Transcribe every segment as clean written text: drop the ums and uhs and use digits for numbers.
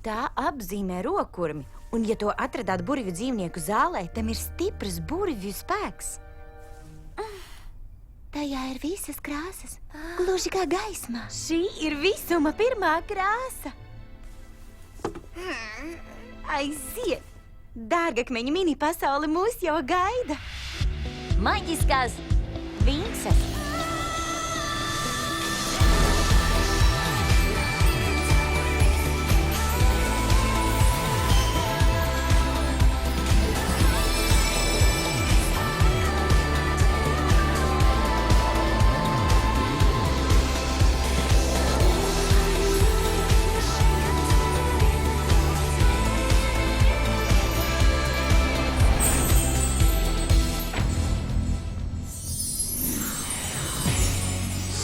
Tā apzīmē rokurmi, un ja to atradāt burvju dzīvnieku zālē, tam ir stiprs burvju spēks. Tajā ir visas krāsas, gluži kā gaismā. Šī ir visuma pirmā krāsa. Aiziet! Dārgakmeņa mini pasaule mūs jau gaida. Maģiskās vinces.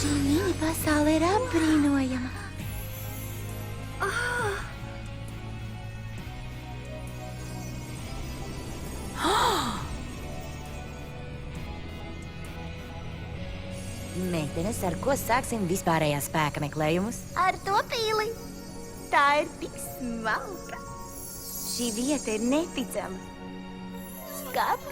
Šī mini pasaule ir apbrīnojama. Meitenes, ar ko sāksim vispārējā spēka meklējumus? Ar to pīli. Tā ir tik smalka. Šī vieta ir neticama. Skat!